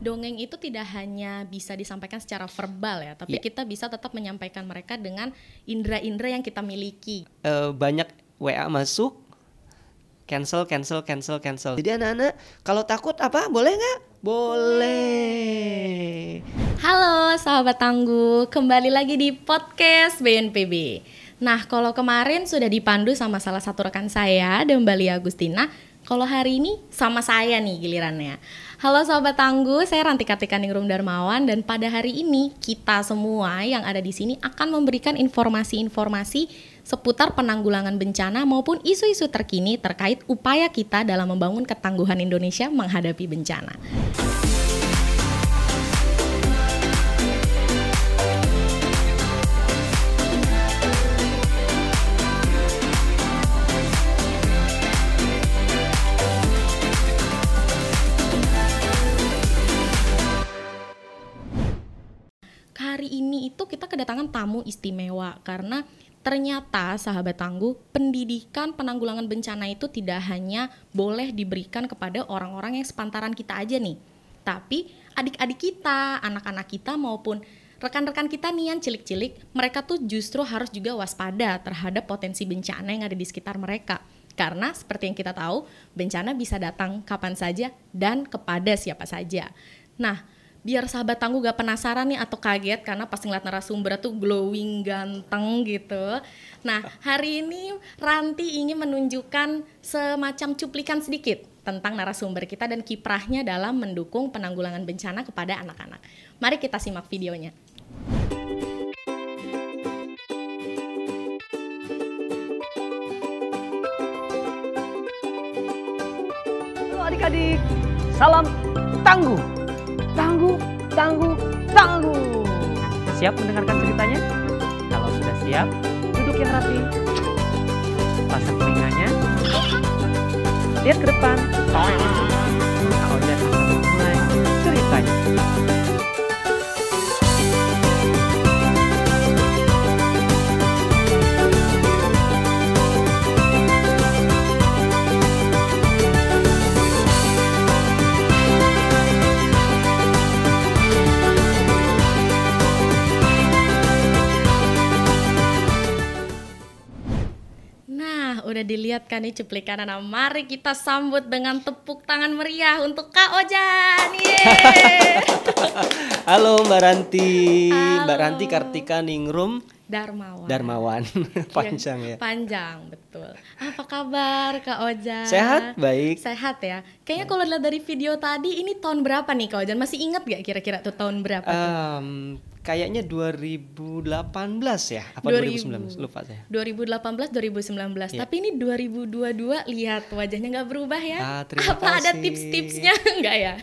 dongeng itu tidak hanya bisa disampaikan secara verbal ya, tapi kita bisa tetap menyampaikan mereka dengan indera-indera yang kita miliki. Banyak WA masuk, cancel. Jadi anak-anak kalau takut apa boleh nggak? Boleh. Halo sahabat tangguh, kembali lagi di podcast BNPB. Nah, kalau kemarin sudah dipandu sama salah satu rekan saya, Dembalia Agustina, kalau hari ini sama saya nih gilirannya. Halo sahabat tangguh, saya Rantika Tikaningrum Darmawan, dan pada hari ini kita semua yang ada di sini akan memberikan informasi-informasi seputar penanggulangan bencana maupun isu-isu terkini terkait upaya kita dalam membangun ketangguhan Indonesia menghadapi bencana. Hari ini itu kita kedatangan tamu istimewa karena ternyata sahabat tangguh, pendidikan penanggulangan bencana itu tidak hanya boleh diberikan kepada orang-orang yang sepantaran kita aja nih, tapi adik-adik kita, anak-anak kita maupun rekan-rekan kita nih yang cilik-cilik, mereka tuh justru harus juga waspada terhadap potensi bencana yang ada di sekitar mereka. Karena seperti yang kita tahu, bencana bisa datang kapan saja dan kepada siapa saja. Nah, biar sahabat tangguh gak penasaran nih atau kaget karena pas ngeliat narasumber tuh glowing ganteng gitu. Nah, hari ini Ranti ingin menunjukkan semacam cuplikan sedikit tentang narasumber kita dan kiprahnya dalam mendukung penanggulangan bencana kepada anak-anak. Mari kita simak videonya. Halo adik-adik, salam tangguh. Tangguh. Siap mendengarkan ceritanya? Kalau sudah siap, duduk yang rapi. Pasang telinganya. Lihat ke depan. Kalau udah mulai ceritanya. Udah dilihat kan nih cuplikan anak. Mari kita sambut dengan tepuk tangan meriah untuk Kak Ojan. Yeay. Halo Mbak Ranti. Halo. Mbak Ranti Kartika Ningrum Darmawan. Panjang ya. Panjang, betul. Apa kabar Kak Ojan? Sehat, baik. Sehat ya. Kayaknya kalau lihat dari video tadi, ini tahun berapa nih Kak Ojan? Masih ingat gak kira-kira tuh tahun berapa tuh? Kayaknya 2018 ya, apa 2019, lupa saya. 2018, 2019, ya. Tapi ini 2022, lihat wajahnya nggak berubah ya. Terima apa kasih. Ada tips-tipsnya nggak ya?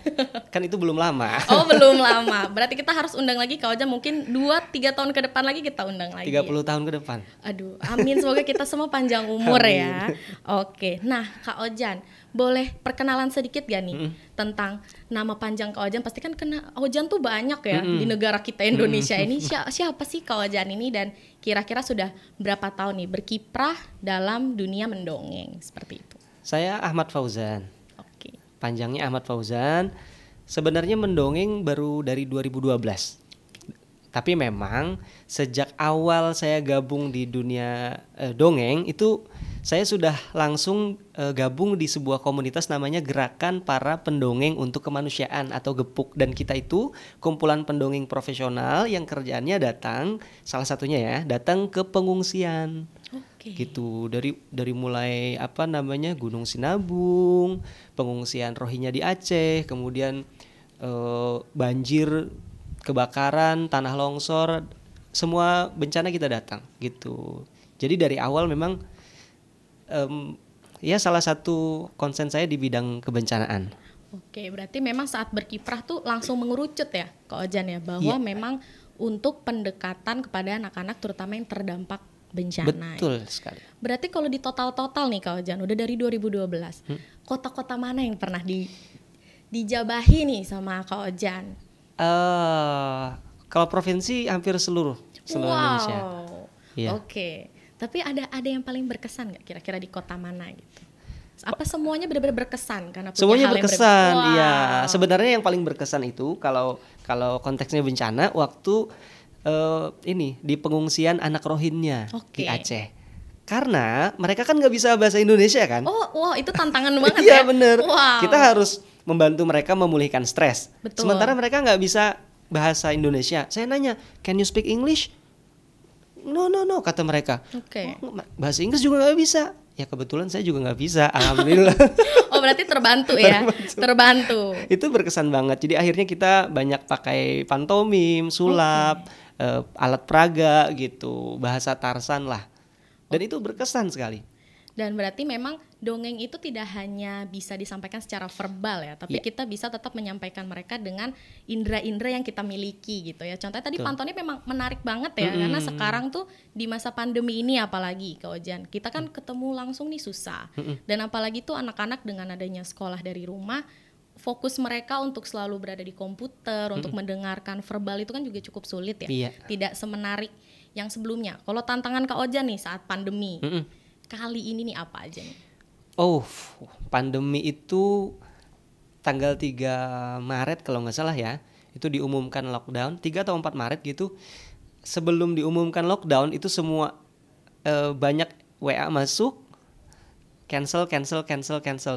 Kan itu belum lama. Oh belum lama, berarti kita harus undang lagi Kak Ojan, mungkin 2-3 tahun ke depan lagi kita undang lagi 30 ya? tahun ke depan. Aduh, amin, semoga kita semua panjang umur ya. Oke, nah Kak Ojan, boleh perkenalan sedikit gak nih tentang nama panjang Kak Ojan? Pasti kan Ojan tuh banyak ya di negara kita Indonesia ini. Siapa sih Kak Ojan ini, dan kira-kira sudah berapa tahun nih berkiprah dalam dunia mendongeng seperti itu? Saya Ahmad Fauzan. Oke. Panjangnya Ahmad Fauzan. Sebenarnya mendongeng baru dari 2012. Tapi memang sejak awal saya gabung di dunia dongeng itu saya sudah langsung gabung di sebuah komunitas namanya Gerakan Para Pendongeng Untuk Kemanusiaan atau GEPUK, dan kita itu kumpulan pendongeng profesional yang kerjaannya datang, salah satunya ya, datang ke pengungsian. Gitu, dari mulai Gunung Sinabung, pengungsian Rohingya di Aceh, kemudian banjir, kebakaran, tanah longsor, semua bencana kita datang gitu. Jadi dari awal memang ya salah satu konsen saya di bidang kebencanaan. Oke, berarti memang saat berkiprah tuh langsung mengerucut ya Kak Ojan ya, bahwa memang untuk pendekatan kepada anak-anak terutama yang terdampak bencana. Betul sekali. Berarti kalau di total nih Kak Ojan, udah dari 2012, kota-kota mana yang pernah dijabahi nih sama Kak Ojan? Kalau provinsi hampir seluruh Indonesia. Oke. Tapi ada yang paling berkesan nggak kira-kira di kota mana gitu? Apa semuanya benar-benar berkesan karena punya Semuanya hal yang berkesan, berbeda? iya. Wow. Sebenarnya yang paling berkesan itu kalau konteksnya bencana waktu ini di pengungsian anak Rohingya di Oke. Aceh. Karena mereka kan nggak bisa bahasa Indonesia kan? Oh, wow, itu tantangan banget Iya ya. bener. Wow. Kita harus membantu mereka memulihkan stres. Betul. Sementara mereka nggak bisa bahasa Indonesia. Saya nanya, can you speak English? No, kata mereka. Oke. "Oh, bahasa Inggris juga nggak bisa. Ya kebetulan saya juga nggak bisa. Alhamdulillah. Oh, berarti terbantu ya. Terbantu. Itu berkesan banget. Jadi akhirnya kita banyak pakai pantomim, sulap, alat peraga gitu, bahasa Tarsan lah. Dan itu berkesan sekali. Dan berarti memang dongeng itu tidak hanya bisa disampaikan secara verbal ya, tapi Iya. kita bisa tetap menyampaikan mereka dengan indera-indera yang kita miliki gitu ya. Contohnya tadi Betul. pantomim memang menarik banget ya, karena sekarang tuh di masa pandemi ini apalagi Kak Ojan, kita kan ketemu langsung nih susah. Dan apalagi tuh anak-anak dengan adanya sekolah dari rumah, fokus mereka untuk selalu berada di komputer, untuk mendengarkan verbal itu kan juga cukup sulit ya. Iya. Tidak semenarik yang sebelumnya. Kalau tantangan Kak Ojan nih saat pandemi, kali ini nih apa aja nih? Oh, pandemi itu tanggal 3 Maret kalau nggak salah ya, itu diumumkan lockdown, 3 atau 4 Maret gitu. Sebelum diumumkan lockdown itu semua banyak WA masuk, cancel.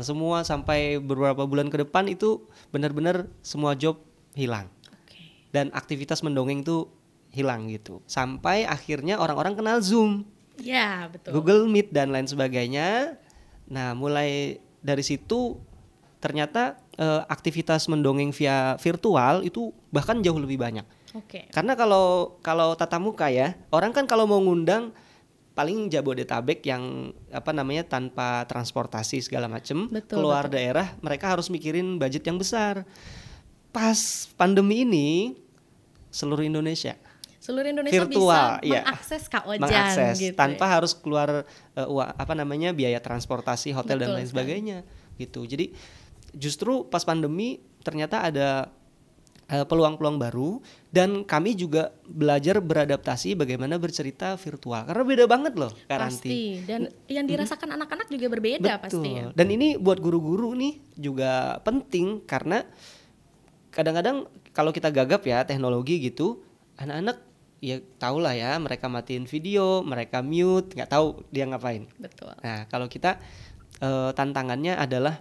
Semua sampai beberapa bulan ke depan itu benar-benar semua job hilang. Oke. Dan aktivitas mendongeng itu hilang gitu. Sampai akhirnya orang-orang kenal Zoom, Ya, betul. Google Meet dan lain sebagainya. Nah, mulai dari situ ternyata aktivitas mendongeng via virtual itu bahkan jauh lebih banyak. Oke. Karena kalau tatap muka ya, orang kan kalau mau ngundang paling Jabodetabek yang tanpa transportasi segala macem, Betul, keluar betul. daerah mereka harus mikirin budget yang besar. Pas pandemi ini seluruh Indonesia Seluruh Indonesia virtual, bisa iya. mengakses Kak Ojan mengakses gitu. tanpa ya. harus keluar biaya transportasi, hotel dan Betul lain sekali. sebagainya gitu. Jadi justru pas pandemi ternyata ada peluang-peluang baru dan kami juga belajar beradaptasi bagaimana bercerita virtual karena beda banget loh Karanti. Pasti. Dan yang dirasakan anak-anak juga berbeda pasti ya. Dan ini buat guru-guru nih juga penting karena kadang-kadang kalau kita gagap ya teknologi gitu, anak-anak ya tau lah ya, mereka matiin video, mereka mute, nggak tahu dia ngapain. Betul. Nah kalau kita tantangannya adalah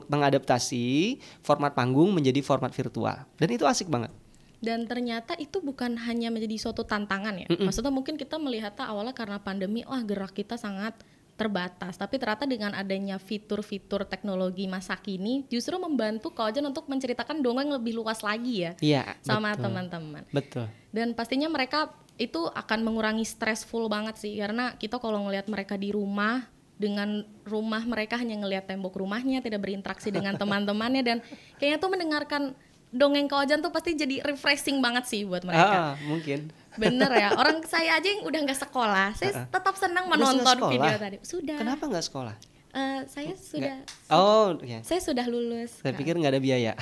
mengadaptasi format panggung menjadi format virtual dan itu asik banget. Dan ternyata itu bukan hanya menjadi suatu tantangan ya. Maksudnya mungkin kita melihatnya awalnya karena pandemi, gerak kita sangat terbatas. Tapi ternyata dengan adanya fitur-fitur teknologi masa kini justru membantu Kak Ojan untuk menceritakan dongeng lebih luas lagi ya. Iya. Sama betul. teman-teman. Betul. Dan pastinya mereka itu akan mengurangi stressful banget sih, karena kita kalau ngelihat mereka di rumah dengan rumah mereka hanya ngelihat tembok rumahnya, tidak berinteraksi dengan teman-temannya, dan kayaknya tuh mendengarkan dongeng Kak Ojan tuh pasti jadi refreshing banget sih buat mereka. Mungkin. Bener ya, orang saya aja yang udah nggak sekolah, saya tetap senang Udah menonton sudah sekolah? video tadi. Sudah. Kenapa nggak sekolah? Saya sudah. Ya. Saya sudah lulus. Saya Kak. pikir nggak ada biaya.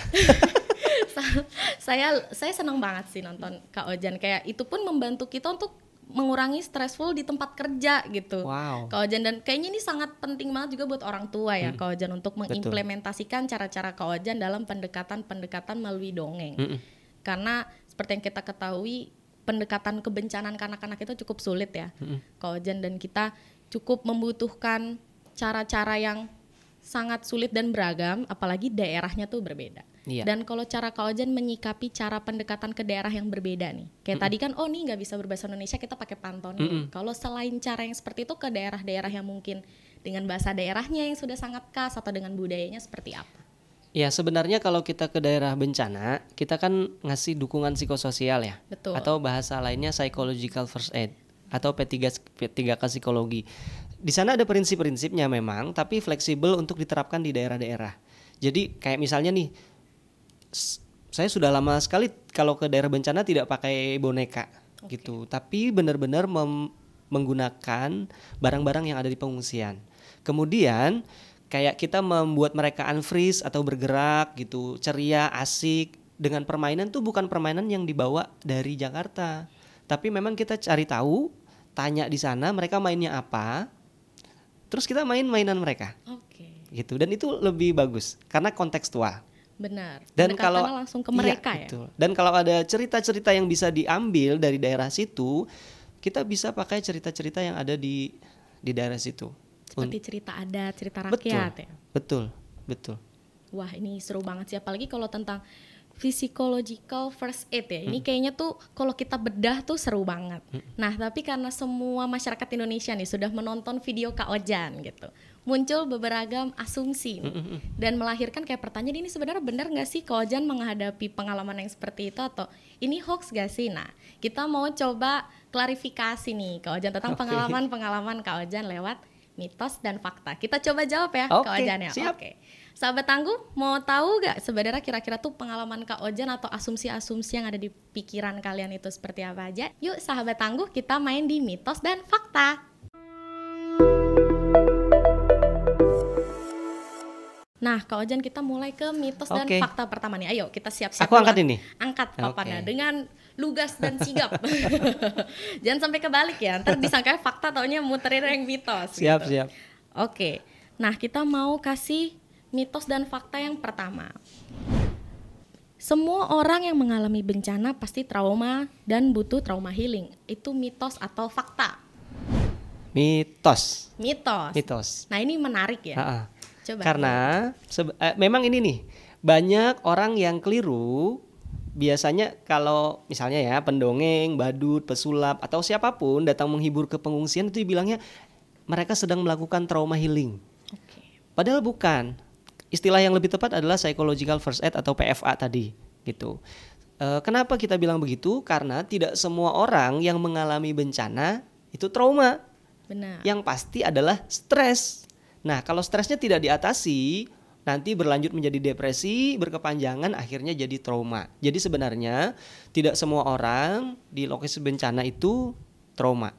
saya senang banget sih nonton Kak Ojan, kayak itu pun membantu kita untuk mengurangi stressful di tempat kerja gitu. Wow. Kak Ojan, dan kayaknya ini sangat penting banget juga buat orang tua ya Kak Ojan untuk Betul. mengimplementasikan cara-cara Kak Ojan dalam pendekatan melalui dongeng. Karena seperti yang kita ketahui pendekatan kebencanaan ke anak-anak itu cukup sulit ya Kak Ojan, dan kita cukup membutuhkan cara-cara yang sangat sulit dan beragam, apalagi daerahnya tuh berbeda. Iya. Dan kalau cara Kak Ojan menyikapi cara pendekatan ke daerah yang berbeda nih, kayak tadi kan nih nggak bisa berbahasa Indonesia, kita pakai pantomim. Kalau selain cara yang seperti itu ke daerah-daerah yang mungkin dengan bahasa daerahnya yang sudah sangat khas atau dengan budayanya seperti apa? Ya sebenarnya kalau kita ke daerah bencana, kita kan ngasih dukungan psikososial ya. Betul. Atau bahasa lainnya psychological first aid atau P3K psikologi. Di sana ada prinsip-prinsipnya memang, tapi fleksibel untuk diterapkan di daerah-daerah. Jadi kayak misalnya nih, saya sudah lama sekali kalau ke daerah bencana tidak pakai boneka gitu, tapi benar-benar menggunakan barang-barang yang ada di pengungsian. Kemudian kayak kita membuat mereka unfreeze atau bergerak gitu, ceria, asik. Dengan permainan tuh bukan permainan yang dibawa dari Jakarta, tapi memang kita cari tahu, tanya di sana mereka mainnya apa, terus kita main mainan mereka. Oke. Gitu. Dan itu lebih bagus karena kontekstual. Benar. Dan kalau langsung ke mereka ya. Betul. Dan kalau ada cerita-cerita yang bisa diambil dari daerah situ, kita bisa pakai cerita-cerita yang ada di daerah situ. Seperti cerita adat, cerita rakyat ya. Betul. Wah, ini seru banget sih, apalagi kalau tentang physiological first aid ya. Ini kayaknya tuh kalau kita bedah tuh seru banget. Nah, tapi karena semua masyarakat Indonesia nih sudah menonton video Kak Ojan gitu, muncul beberapa asumsi nih, dan melahirkan kayak pertanyaan, ini sebenarnya benar nggak sih Kak Ojan menghadapi pengalaman yang seperti itu, atau ini hoax gak sih? Nah, kita mau coba klarifikasi nih Kak Ojan tentang pengalaman-pengalaman Kak Ojan lewat mitos dan fakta. Kita coba jawab ya Kak Ojan ya. Siap. Oke. Sahabat Tangguh, mau tahu gak sebenarnya kira-kira tuh pengalaman Kak Ojan atau asumsi-asumsi yang ada di pikiran kalian itu seperti apa aja? Yuk sahabat Tangguh, kita main di mitos dan fakta. Nah, Kak Ojan, kita mulai ke mitos dan fakta pertama nih. Ayo kita siap-siap. Aku angkat ini. Angkat papannya dengan lugas dan sigap. Jangan sampai kebalik ya. Ntar disangka fakta, taunya muterin yang mitos. Siap. Oke. Nah, kita mau kasih mitos dan fakta yang pertama. Semua orang yang mengalami bencana pasti trauma dan butuh trauma healing. Itu mitos atau fakta? Mitos. Nah, ini menarik ya. Coba. Karena memang ini nih, banyak orang yang keliru. Biasanya kalau misalnya ya pendongeng, badut, pesulap atau siapapun datang menghibur ke pengungsian itu bilangnya mereka sedang melakukan trauma healing. Padahal bukan. Istilah yang lebih tepat adalah psychological first aid atau PFA tadi gitu. Kenapa kita bilang begitu? Karena tidak semua orang yang mengalami bencana itu trauma. Benar. Yang pasti adalah stres. Nah, kalau stresnya tidak diatasi, nanti berlanjut menjadi depresi, berkepanjangan, akhirnya jadi trauma. Jadi sebenarnya tidak semua orang di lokasi bencana itu trauma.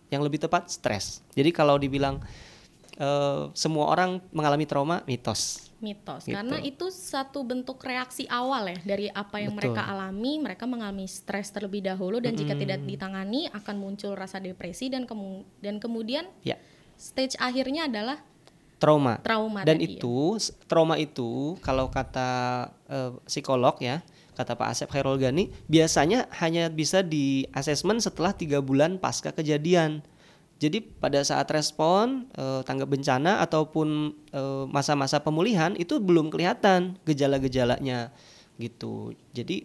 Yang lebih tepat stres. Jadi kalau dibilang semua orang mengalami trauma, mitos. Gitu. Karena itu satu bentuk reaksi awal ya dari apa yang mereka alami. Mereka mengalami stres terlebih dahulu, dan jika tidak ditangani akan muncul rasa depresi, dan kemudian stage akhirnya adalah trauma. Dan tadi, itu trauma itu kalau kata psikolog ya, kata Pak Asep Khairul Ghani, biasanya hanya bisa di asesmen setelah 3 bulan pasca kejadian. Jadi pada saat respon tanggap bencana ataupun masa-masa pemulihan itu belum kelihatan gejala-gejalanya gitu. Jadi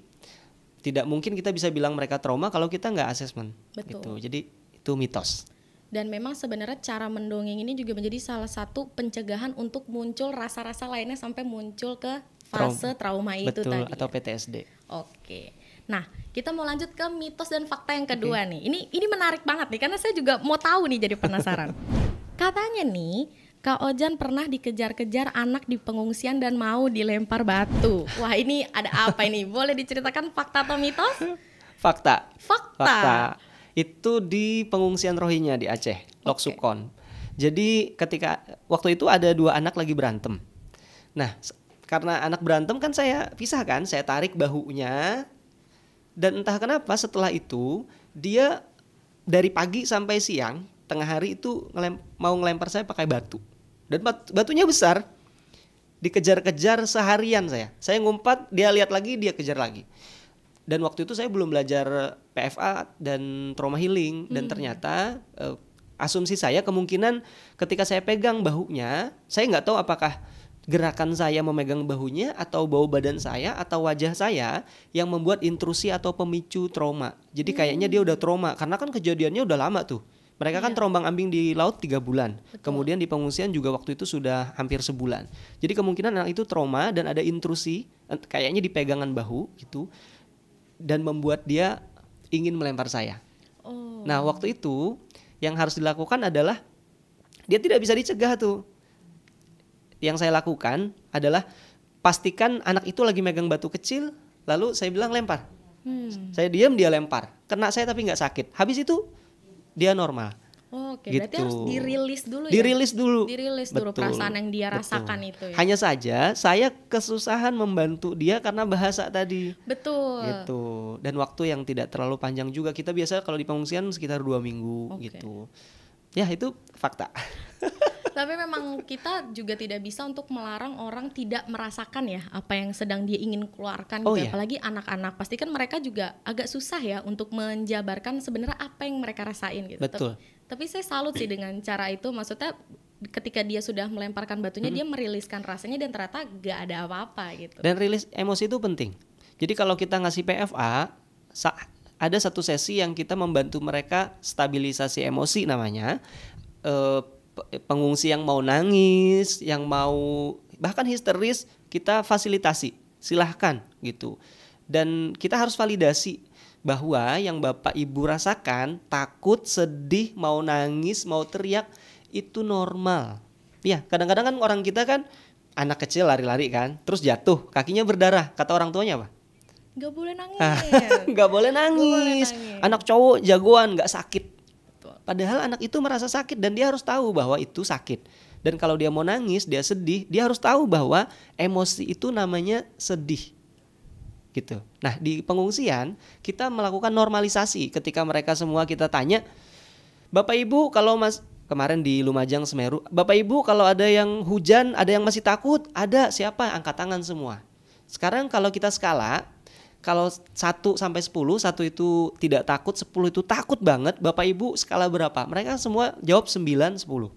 tidak mungkin kita bisa bilang mereka trauma kalau kita nggak asesmen. Gitu. Jadi itu mitos. Dan memang sebenarnya cara mendongeng ini juga menjadi salah satu pencegahan untuk muncul rasa-rasa lainnya sampai muncul ke fase trauma itu tadi. Betul, atau PTSD. Oke. Nah, kita mau lanjut ke mitos dan fakta yang kedua nih. Ini menarik banget nih, karena saya juga mau tahu nih, jadi penasaran. Katanya nih, Kak Ojan pernah dikejar-kejar anak di pengungsian dan mau dilempar batu. Wah, ini ada apa ini? Boleh diceritakan fakta atau mitos? Fakta. Itu di pengungsian Rohingya di Aceh, Lok Sukon. Jadi ketika waktu itu ada 2 anak lagi berantem. Nah, karena anak berantem kan saya pisahkan, saya tarik bahunya. Dan entah kenapa setelah itu dia dari pagi sampai siang, tengah hari itu mau ngelempar saya pakai batu. Dan batunya besar. Dikejar-kejar seharian saya. Saya ngumpat, dia lihat lagi, dia kejar lagi. Dan waktu itu saya belum belajar PFA dan trauma healing. Dan ternyata asumsi saya kemungkinan ketika saya pegang bahunya, saya nggak tahu apakah gerakan saya memegang bahunya atau bau badan saya atau wajah saya yang membuat intrusi atau pemicu trauma. Jadi kayaknya dia udah trauma karena kan kejadiannya udah lama tuh. Mereka kan terombang-ambing di laut 3 bulan. Kemudian di pengungsian juga waktu itu sudah hampir sebulan. Jadi kemungkinan anak itu trauma dan ada intrusi kayaknya di pegangan bahu gitu, dan membuat dia ingin melempar saya. Nah, waktu itu yang harus dilakukan adalah dia tidak bisa dicegah tuh. Yang saya lakukan adalah pastikan anak itu lagi megang batu kecil, lalu saya bilang lempar. Saya diam, dia lempar. Kena saya tapi nggak sakit. Habis itu dia normal. Oke, berarti harus dirilis dulu ya? Dirilis dulu perasaan yang dia rasakan itu ya? Hanya saja saya kesusahan membantu dia karena bahasa tadi. Betul. Gitu. Dan waktu yang tidak terlalu panjang juga. Kita biasa kalau di pengungsian sekitar 2 minggu gitu. Ya, itu fakta. Tapi memang kita juga tidak bisa untuk melarang orang tidak merasakan ya apa yang sedang dia ingin keluarkan gitu. Iya. Apalagi anak-anak, pasti kan mereka juga agak susah ya untuk menjabarkan sebenarnya apa yang mereka rasain gitu. Betul. Tapi saya salut sih dengan cara itu, maksudnya ketika dia sudah melemparkan batunya, dia meriliskan rasanya dan ternyata gak ada apa-apa gitu. Dan rilis emosi itu penting. Jadi kalau kita ngasih PFA, ada satu sesi yang kita membantu mereka stabilisasi emosi namanya. Pengungsi yang mau nangis, yang mau bahkan histeris, kita fasilitasi, silahkan gitu. Dan kita harus validasi bahwa yang Bapak Ibu rasakan, takut, sedih, mau nangis, mau teriak, itu normal. Ya, kadang-kadang kan orang kita kan anak kecil lari-lari kan, terus jatuh, kakinya berdarah, kata orang tuanya apa? Gak boleh nangis. Gak boleh nangis. Anak cowok jagoan, gak sakit. Padahal anak itu merasa sakit dan dia harus tahu bahwa itu sakit. Dan kalau dia mau nangis, dia sedih, dia harus tahu bahwa emosi itu namanya sedih. Gitu. Nah, di pengungsian kita melakukan normalisasi ketika mereka semua kita tanya, Bapak Ibu kalau kemarin di Lumajang Semeru, Bapak Ibu kalau ada yang hujan, ada yang masih takut, ada siapa? Angkat tangan semua. Sekarang kalau kita skala, kalau 1 sampai 10, 1 itu tidak takut, 10 itu takut banget, Bapak Ibu skala berapa? Mereka semua jawab 9, 10.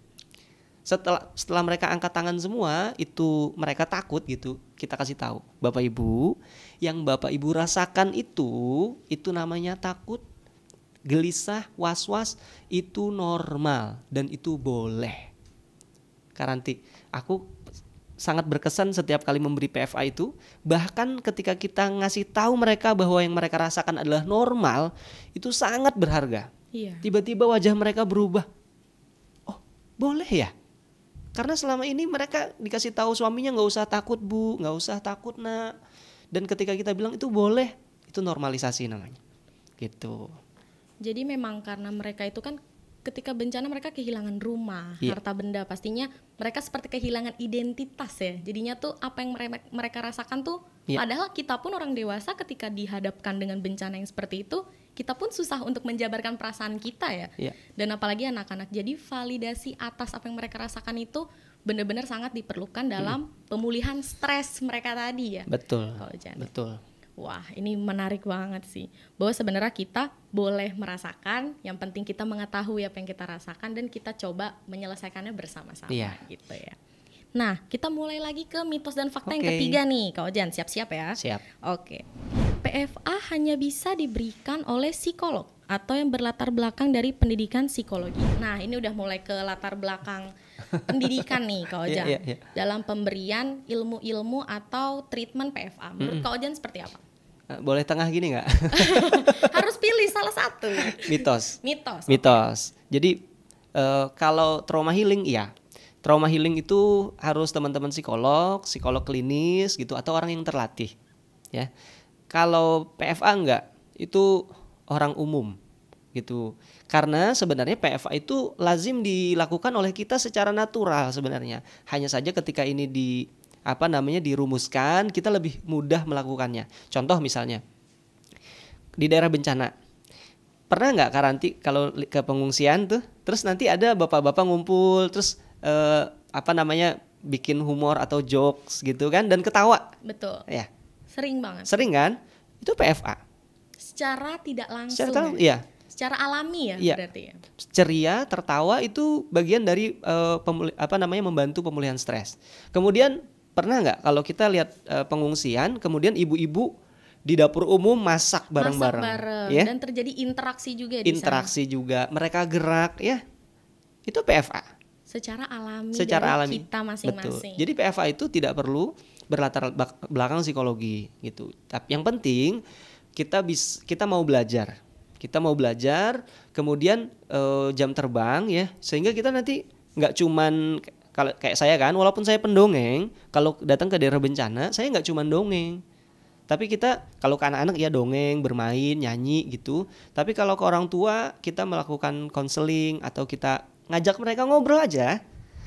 Setelah mereka angkat tangan semua, itu mereka takut gitu, kita kasih tahu, Bapak Ibu, yang Bapak Ibu rasakan itu namanya takut, gelisah, was-was, itu normal dan itu boleh. Karanti, aku sangat berkesan setiap kali memberi PFA itu, bahkan ketika kita ngasih tahu mereka bahwa yang mereka rasakan adalah normal, itu sangat berharga. Iya. Tiba-tiba wajah mereka berubah. Oh, boleh ya? Karena selama ini mereka dikasih tahu suaminya nggak usah takut Bu, nggak usah takut Nak. Dan ketika kita bilang itu boleh, itu normalisasi namanya. Gitu. Jadi memang karena mereka itu kan ketika bencana mereka kehilangan rumah, harta benda, pastinya mereka seperti kehilangan identitas ya. Jadinya tuh apa yang mereka rasakan tuh, padahal kita pun orang dewasa ketika dihadapkan dengan bencana yang seperti itu, kita pun susah untuk menjabarkan perasaan kita ya. Dan apalagi anak-anak. Jadi validasi atas apa yang mereka rasakan itu benar-benar sangat diperlukan dalam pemulihan stres mereka tadi ya. Betul. Betul. Wah, ini menarik banget sih. Bahwa sebenarnya kita boleh merasakan, yang penting kita mengetahui apa yang kita rasakan dan kita coba menyelesaikannya bersama-sama gitu ya. Nah, kita mulai lagi ke mitos dan fakta yang ketiga nih, Kak Ojan. Siap-siap ya? Siap. Oke. PFA hanya bisa diberikan oleh psikolog atau yang berlatar belakang dari pendidikan psikologi. Nah, ini udah mulai ke latar belakang pendidikan nih, Kak Ojan. Dalam pemberian ilmu-ilmu atau treatment PFA. Menurut Kak Ojan seperti apa? Boleh tengah gini nggak? Harus pilih salah satu. Mitos. Jadi kalau trauma healing, iya. Trauma healing itu harus teman-teman psikolog klinis gitu, atau orang yang terlatih. Ya. Kalau PFA enggak, itu orang umum gitu. Karena sebenarnya PFA itu lazim dilakukan oleh kita secara natural sebenarnya. Hanya saja ketika ini dirumuskan, kita lebih mudah melakukannya. Contoh misalnya di daerah bencana, pernah nggak Karanti kalau ke pengungsian tuh, terus nanti ada bapak-bapak ngumpul, terus bikin humor atau jokes gitu kan, dan ketawa. Betul. Ya. Sering banget. Sering kan? Itu PFA. Secara tidak langsung. Secara alami ya berarti ya. Ceria, tertawa itu bagian dari membantu pemulihan stres. Kemudian pernah nggak kalau kita lihat pengungsian, kemudian ibu-ibu di dapur umum masak bareng-bareng, ya? Dan terjadi interaksi juga juga, mereka gerak, ya, itu PFA. Secara alami. Kita masing-masing. Betul. Jadi PFA itu tidak perlu berlatar belakang psikologi gitu. Tapi yang penting kita mau belajar. Kemudian jam terbang ya, sehingga kita nanti nggak cuman kalau kayak saya kan, walaupun saya pendongeng, kalau datang ke daerah bencana, saya nggak cuma dongeng. Tapi kita kalau ke anak-anak ya dongeng, bermain, nyanyi gitu. Tapi kalau ke orang tua, kita melakukan konseling atau kita ngajak mereka ngobrol aja,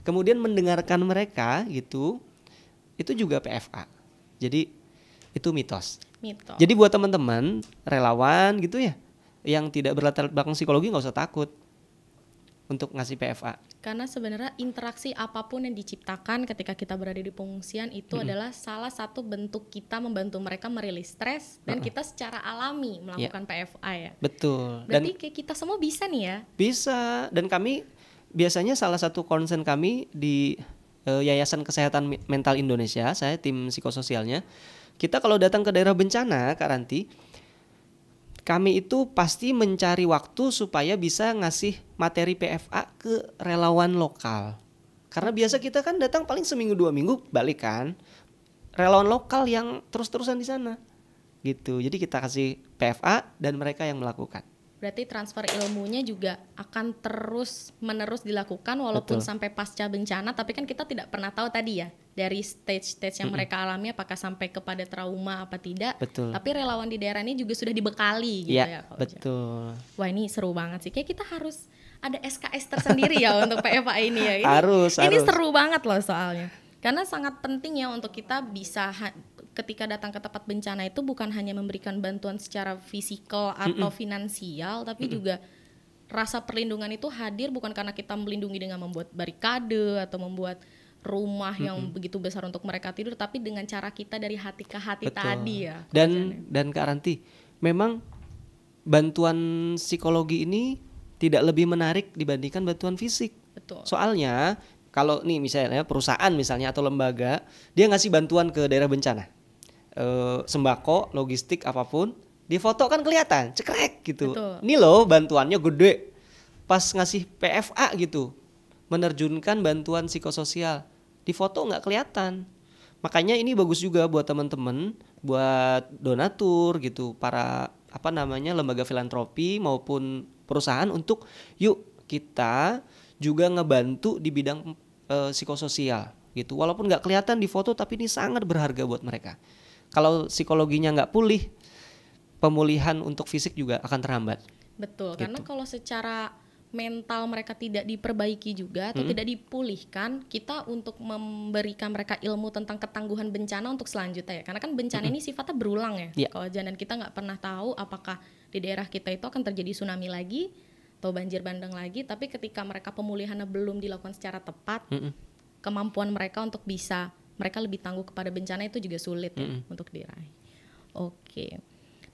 kemudian mendengarkan mereka gitu. Itu juga PFA. Jadi itu mitos. Jadi buat teman-teman relawan gitu ya, yang tidak berlatar belakang psikologi nggak usah takut. untuk ngasih PFA. Karena sebenarnya interaksi apapun yang diciptakan ketika kita berada di pengungsian itu adalah salah satu bentuk kita membantu mereka merilis stres dan kita secara alami melakukan PFA ya. Betul. Berarti kayak kita semua bisa nih ya? Bisa, dan kami biasanya salah satu concern kami di Yayasan Kesehatan Mental Indonesia, saya tim psikososialnya, kita kalau datang ke daerah bencana, Kak Ranti, kami itu pasti mencari waktu supaya bisa ngasih materi PFA ke relawan lokal. Karena biasa kita kan datang paling seminggu 2 minggu balik kan. Relawan lokal yang terus-terusan di sana. Gitu. Jadi kita kasih PFA dan mereka yang melakukan. Berarti transfer ilmunya juga akan terus-menerus dilakukan walaupun sampai pasca bencana, tapi kan kita tidak pernah tahu tadi ya dari stage-stage yang mereka alami apakah sampai kepada trauma apa tidak. Betul. Tapi relawan di daerah ini juga sudah dibekali gitu ya. Betul. Wah, ini seru banget sih. Kayak kita harus ada SKS tersendiri ya untuk PFA ini ya. Ini harus. Seru banget loh soalnya. Karena sangat penting ya untuk kita bisa ketika datang ke tempat bencana itu bukan hanya memberikan bantuan secara fisikal atau finansial, tapi juga rasa perlindungan itu hadir bukan karena kita melindungi dengan membuat barikade atau membuat rumah yang begitu besar untuk mereka tidur, tapi dengan cara kita dari hati ke hati tadi ya. Dan Kak Ranti, memang bantuan psikologi ini tidak lebih menarik dibandingkan bantuan fisik. Betul. Soalnya kalau nih misalnya perusahaan misalnya atau lembaga, dia ngasih bantuan ke daerah bencana, sembako, logistik apapun, di foto kan kelihatan, cekrek gitu. Betul. Ini loh bantuannya gede. Pas ngasih PFA gitu, menerjunkan bantuan psikososial, di foto nggak kelihatan. Makanya ini bagus juga buat teman-teman, buat donatur gitu, para lembaga filantropi maupun perusahaan untuk yuk kita juga ngebantu di bidang psikososial gitu. Walaupun nggak kelihatan di foto, tapi ini sangat berharga buat mereka. Kalau psikologinya nggak pulih, pemulihan untuk fisik juga akan terhambat. Betul, Gitu. karena kalau secara mental mereka tidak diperbaiki juga atau tidak dipulihkan, kita untuk memberikan mereka ilmu tentang ketangguhan bencana untuk selanjutnya ya. Karena kan bencana ini sifatnya berulang ya. Kalau dan kita nggak pernah tahu apakah di daerah kita itu akan terjadi tsunami lagi atau banjir bandang lagi, tapi ketika mereka pemulihannya belum dilakukan secara tepat, kemampuan mereka untuk bisa mereka lebih tangguh kepada bencana itu juga sulit ya untuk diraih. Oke.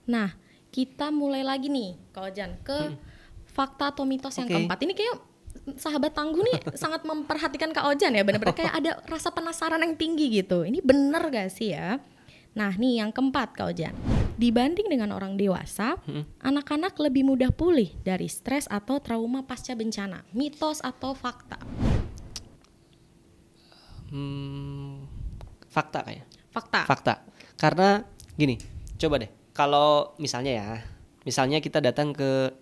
Nah, kita mulai lagi nih, Kak Ojan, ke fakta atau mitos yang keempat. Ini kayak sahabat tangguh nih sangat memperhatikan Kak Ojan ya, benar-benar kayak ada rasa penasaran yang tinggi gitu. Ini benar gak sih ya? Nah, nih yang keempat, Kak Ojan. Dibanding dengan orang dewasa, anak-anak lebih mudah pulih dari stres atau trauma pasca bencana. Mitos atau fakta? Fakta kayak. Fakta. Karena gini, coba deh. Kalau misalnya kita datang ke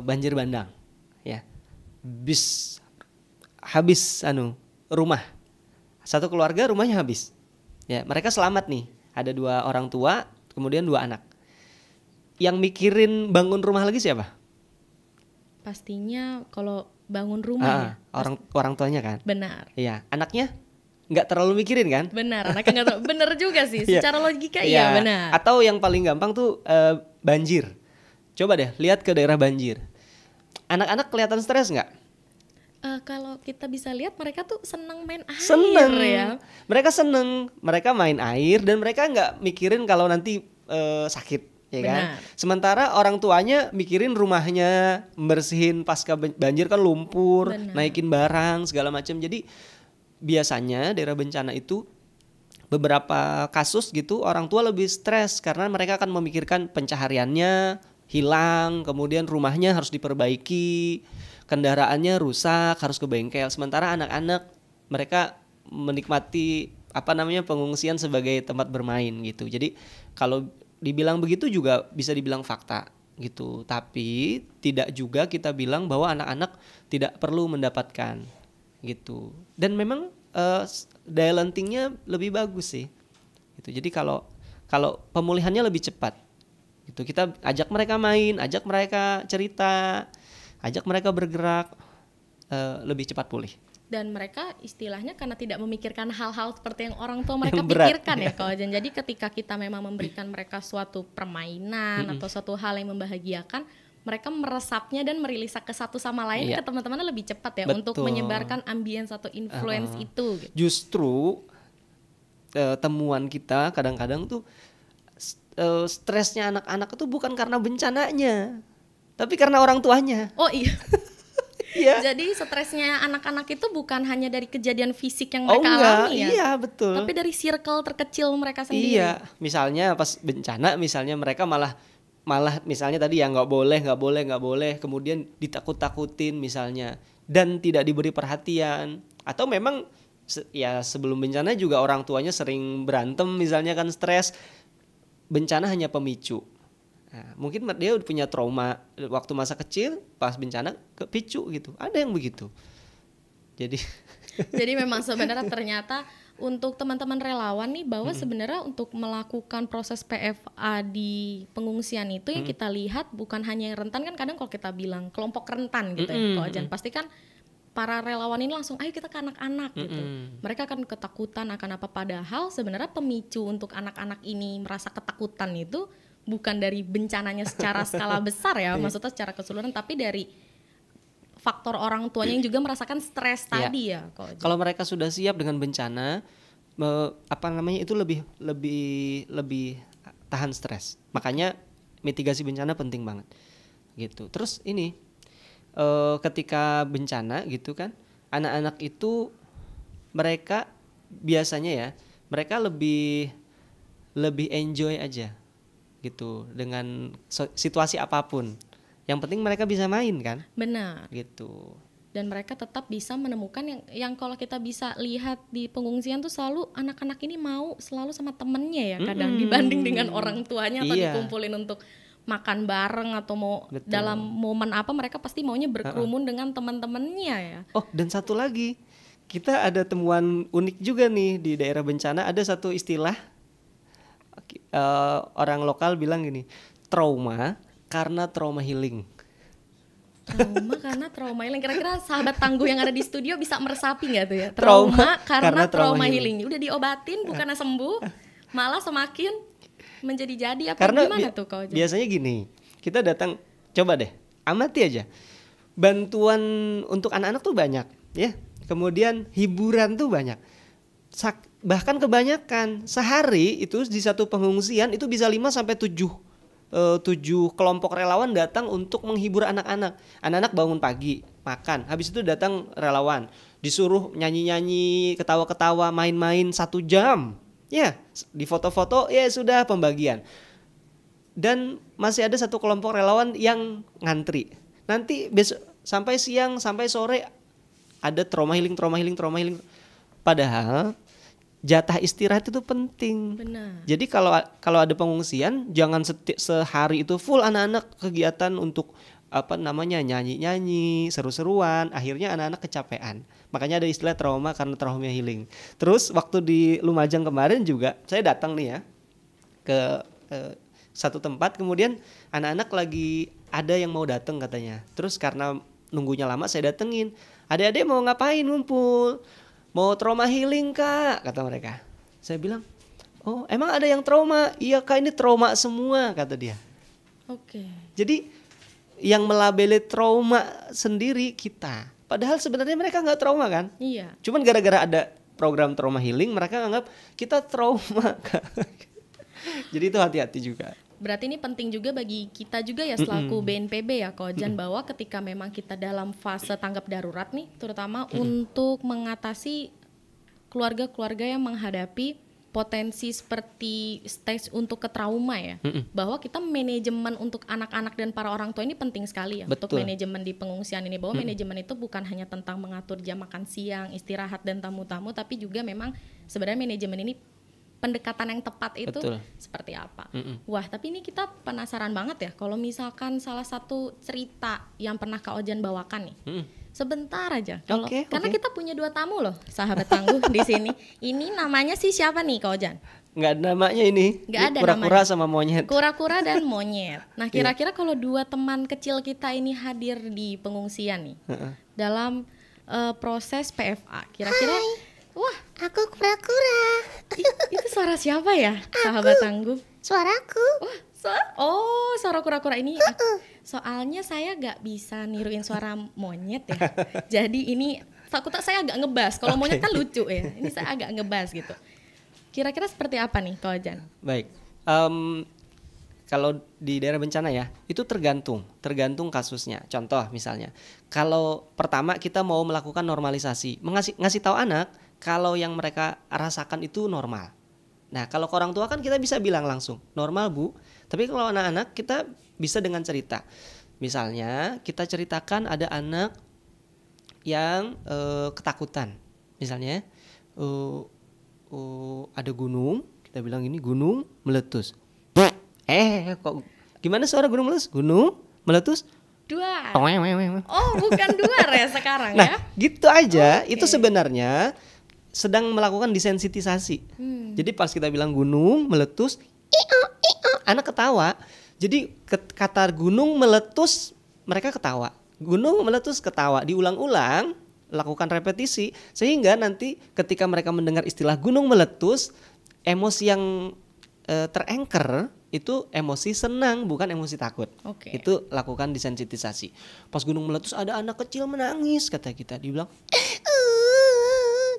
banjir bandang, ya, habis rumah, satu keluarga rumahnya habis, ya, mereka selamat nih, ada 2 orang tua, kemudian 2 anak. Yang mikirin bangun rumah lagi siapa? Pastinya kalau bangun rumah orang tuanya kan. Benar. Iya, anaknya nggak terlalu mikirin kan? Benar, anaknya nggak tahu. Benar juga sih, secara logika iya benar. Atau yang paling gampang tuh banjir. Coba deh lihat ke daerah banjir. Anak-anak kelihatan stres nggak? Kalau kita bisa lihat mereka tuh senang main air. Seneng ya. Mereka seneng, mereka main air dan mereka nggak mikirin kalau nanti sakit. Ya kan? Sementara orang tuanya mikirin rumahnya, bersihin pasca banjir kan lumpur, naikin barang segala macam. Jadi biasanya daerah bencana itu beberapa kasus gitu orang tua lebih stres karena mereka akan memikirkan pencahariannya hilang, kemudian rumahnya harus diperbaiki, kendaraannya rusak, harus ke bengkel. Sementara anak-anak mereka menikmati pengungsian sebagai tempat bermain gitu. Jadi kalau dibilang begitu juga bisa dibilang fakta gitu. Tapi tidak juga kita bilang bahwa anak-anak tidak perlu mendapatkan gitu. Dan memang daya lentingnya lebih bagus sih. Gitu. Jadi kalau pemulihannya lebih cepat. Gitu. Kita ajak mereka main, ajak mereka cerita, ajak mereka bergerak, lebih cepat pulih. Dan mereka istilahnya karena tidak memikirkan hal-hal seperti yang orang tua mereka pikirkan ya Kak Ojan. Jadi ketika kita memang memberikan mereka suatu permainan atau suatu hal yang membahagiakan, mereka meresapnya dan merilis ke satu sama lain Iya. ke teman-teman lebih cepat ya untuk Betul. menyebarkan ambience atau influence itu gitu. Justru temuan kita kadang-kadang tuh stresnya anak-anak itu bukan karena bencananya, tapi karena orang tuanya. Oh iya. Iya. Jadi stresnya anak-anak itu bukan hanya dari kejadian fisik yang Oh mereka enggak, alami ya. iya betul. Tapi dari circle terkecil mereka sendiri. Iya, misalnya pas bencana, misalnya mereka malah misalnya tadi ya nggak boleh, kemudian ditakut-takutin misalnya dan tidak diberi perhatian, atau memang ya sebelum bencana juga orang tuanya sering berantem misalnya kan stres. Bencana hanya pemicu. Nah, mungkin dia udah punya trauma waktu masa kecil, pas bencana kepicu gitu. Ada yang begitu. Jadi memang sebenarnya ternyata untuk teman-teman relawan nih bahwa sebenarnya untuk melakukan proses PFA di pengungsian itu yang kita lihat bukan hanya yang rentan, kan kadang kalau kita bilang kelompok rentan gitu ya, Ko Ojan, pasti kan para relawan ini langsung ayo kita ke anak-anak gitu. Mereka akan ketakutan akan apa, padahal sebenarnya pemicu untuk anak-anak ini merasa ketakutan itu bukan dari bencananya secara skala besar ya, maksudnya secara keseluruhan, tapi dari faktor orang tuanya yang juga merasakan stres tadi ya. Kalau mereka sudah siap dengan bencana, itu lebih tahan stres. Makanya mitigasi bencana penting banget. Gitu. Terus ini ketika bencana gitu kan, anak-anak itu mereka biasanya ya, mereka lebih enjoy aja gitu dengan situasi apapun. Yang penting mereka bisa main kan? Benar. Gitu. Dan mereka tetap bisa menemukan yang kalau kita bisa lihat di pengungsian tuh selalu anak-anak ini mau selalu sama temennya ya kadang dibanding dengan orang tuanya atau dikumpulin untuk makan bareng atau mau dalam momen apa, mereka pasti maunya berkerumun dengan teman-temannya ya. Oh, dan satu lagi, kita ada temuan unik juga nih di daerah bencana, ada satu istilah orang lokal bilang gini, trauma karena trauma healing. Trauma karena trauma healing. Kira-kira sahabat tangguh yang ada di studio bisa meresapi nggak tuh ya? Trauma karena trauma healing. Udah diobatin bukannya sembuh, malah semakin menjadi-jadi apa karena gimana tuh Ko Ojan? Biasanya gini, kita datang, coba deh amati aja. Bantuan untuk anak-anak tuh banyak ya. Kemudian hiburan tuh banyak. Bahkan kebanyakan sehari itu di satu pengungsian itu bisa 5 sampai 7 kelompok relawan datang untuk menghibur anak-anak. Anak-anak bangun pagi, makan, habis itu datang relawan, disuruh nyanyi-nyanyi, ketawa-ketawa, main-main 1 jam. Ya, di foto-foto ya sudah pembagian. Dan masih ada satu kelompok relawan yang ngantri. Nanti besok sampai siang, sampai sore ada trauma healing. Padahal jatah istirahat itu penting. Benar. Jadi kalau ada pengungsian, jangan sehari itu full anak-anak kegiatan untuk nyanyi-nyanyi, seru-seruan, akhirnya anak-anak kecapean. Makanya ada istilah trauma karena trauma healing. Terus waktu di Lumajang kemarin juga saya datang nih ya ke satu tempat, kemudian anak-anak lagi ada yang mau datang katanya. Terus karena nunggunya lama saya datengin. Adik-adik mau ngapain ngumpul? Mau trauma healing Kak, kata mereka. Saya bilang, oh emang ada yang trauma? Iya Kak, ini trauma semua, kata dia. Oke. Jadi yang melabeli trauma sendiri kita. Padahal sebenarnya mereka nggak trauma kan? Iya. Cuman gara-gara ada program trauma healing, mereka anggap kita trauma. Jadi itu hati-hati juga. Berarti ini penting juga bagi kita juga ya selaku BNPB ya Ko Ojan, bahwa ketika memang kita dalam fase tanggap darurat nih, terutama untuk mengatasi keluarga-keluarga yang menghadapi potensi seperti stage untuk ke trauma ya, bahwa kita manajemen untuk anak-anak dan para orang tua ini penting sekali ya. Betul. Untuk manajemen di pengungsian ini, bahwa manajemen itu bukan hanya tentang mengatur jam makan siang, istirahat dan tamu-tamu, tapi juga memang sebenarnya manajemen ini pendekatan yang tepat itu Betul. seperti apa. Wah, tapi ini kita penasaran banget ya kalau misalkan salah satu cerita yang pernah Kak Ojan bawakan nih. Sebentar aja. Karena kita punya 2 tamu loh, sahabat tangguh di sini. Ini namanya sih siapa nih Kak Ojan? Nggak ada namanya ini. Nggak ada kura-kura namanya. sama monyet. Kura-kura dan monyet. Nah, kira-kira kalau 2 teman kecil kita ini hadir di pengungsian nih, dalam proses PFA, kira-kira wah, aku kura-kura. Itu suara siapa ya, sahabat tangguh? Suaraku. Wah, suara kura-kura ini Soalnya saya nggak bisa niruin suara monyet ya. Jadi ini saya agak ngebas. Kalau monyet kan lucu ya. Ini saya agak ngebas gitu. Kira-kira seperti apa nih Ko Jan? Baik. Kalau di daerah bencana ya, itu tergantung kasusnya. Contoh misalnya, kalau pertama kita mau melakukan normalisasi, ngasih tahu anak kalau yang mereka rasakan itu normal. Nah, kalau ke orang tua kan kita bisa bilang langsung, normal Bu. Tapi kalau anak-anak kita bisa dengan cerita. Misalnya kita ceritakan ada anak yang ketakutan. Misalnya ada gunung, kita bilang ini gunung meletus. Kok gimana suara gunung meletus? Gunung meletus? Duar. Oh, bukan duar ya sekarang ya? Nah, gitu aja. Okay. Itu sebenarnya sedang melakukan desensitisasi. Jadi pas kita bilang gunung meletus, anak ketawa. Jadi kata gunung meletus, mereka ketawa. Gunung meletus ketawa, diulang-ulang, lakukan repetisi sehingga nanti ketika mereka mendengar istilah gunung meletus, emosi yang terengker itu emosi senang, bukan emosi takut. Okay. Itu lakukan desensitisasi. Pas gunung meletus ada anak kecil menangis, kata kita, dia bilang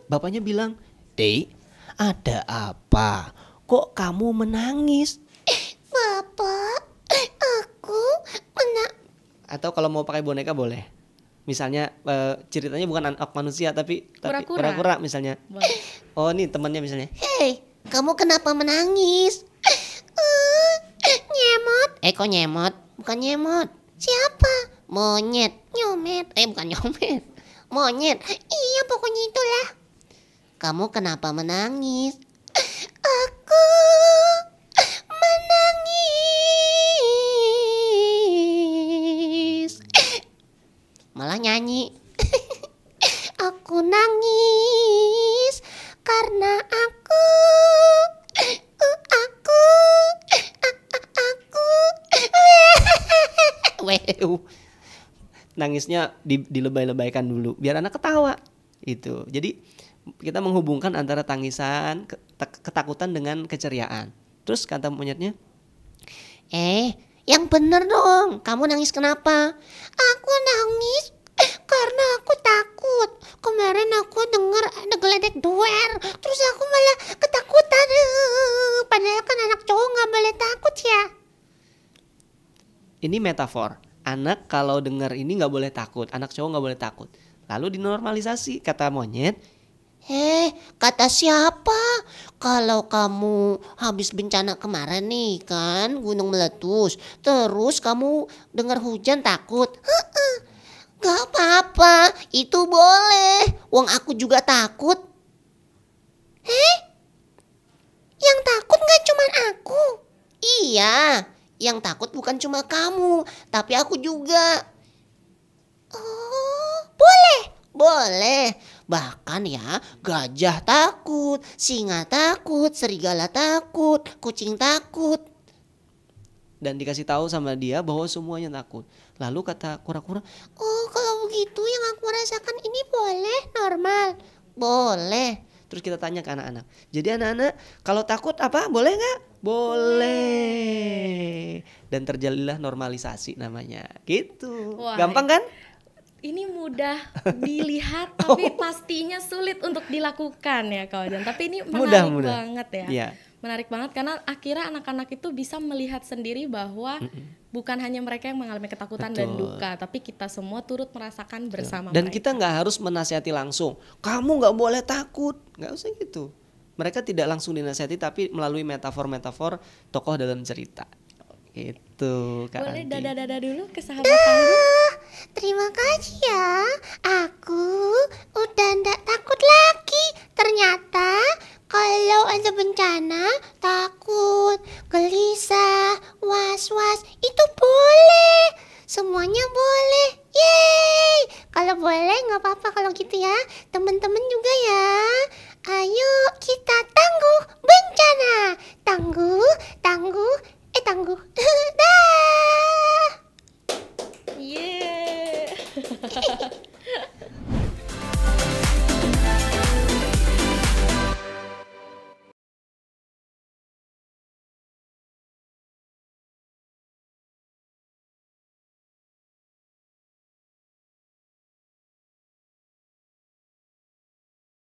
bapaknya bilang, "Dek, ada apa? Kok kamu menangis?" Bapak, aku Atau kalau mau pakai boneka boleh. Misalnya ceritanya bukan anak manusia tapi kura-kura misalnya. Boleh. Oh, ini temannya misalnya. Hei, kamu kenapa menangis? Nyemot. Kok nyemot? Bukan nyemot. Siapa? Monyet. Nyomet. Bukan nyomet. Monyet. Iya, pokoknya itulah. Kamu kenapa menangis? Aku menangis. Malah nyanyi. Aku nangis karena aku nangisnya dilebay-lebaykan dulu biar anak ketawa. Itu. Jadi kita menghubungkan antara tangisan, ketakutan dengan keceriaan. Terus kata monyetnya, yang bener dong. Kamu nangis kenapa? Aku nangis karena aku takut. Kemarin aku dengar ada geledek duer, terus aku malah ketakutan. Padahal kan anak cowok nggak boleh takut ya. ini metafor. Anak kalau dengar ini nggak boleh takut, anak cowok nggak boleh takut. Lalu dinormalisasi, kata monyet. Kata siapa? Kalau kamu habis bencana kemarin nih kan, gunung meletus, terus kamu dengar hujan takut? Gak apa-apa, itu boleh. Wong aku juga takut. Yang takut gak cuman aku. Iya, yang takut bukan cuma kamu, tapi aku juga. Oh, boleh. Boleh. Bahkan ya, gajah takut, singa takut, serigala takut, kucing takut. Dan dikasih tahu sama dia bahwa semuanya takut. Lalu kata kura-kura, oh kalau begitu yang aku rasakan ini boleh, normal? Boleh. Terus kita tanya ke anak-anak. Jadi anak-anak kalau takut apa? Boleh nggak? Boleh. Dan terjadilah normalisasi namanya. Gitu. Wah, gampang kan? Ini mudah dilihat tapi pastinya sulit untuk dilakukan ya kawan. Tapi ini menarik banget ya. Yeah. Menarik banget karena akhirnya anak-anak itu bisa melihat sendiri bahwa bukan hanya mereka yang mengalami ketakutan dan duka, tapi kita semua turut merasakan bersama dan mereka. kita nggak harus menasihati langsung. Kamu nggak boleh takut, nggak usah gitu. Mereka tidak langsung dinasihati tapi melalui metafor-metafor tokoh dalam cerita. Itu Kak Boleh Anti. dada-dada dulu ke sahabat tangguh. Terima kasih ya. Aku udah ndak takut lagi. Ternyata kalau ada bencana takut, gelisah, was-was itu boleh. Semuanya boleh. Yeay. Kalau boleh nggak apa-apa kalau gitu ya. Teman-teman juga ya. Ayo kita tangguh bencana. Tangguh, tangguh, tangguh. Dah. Yeah.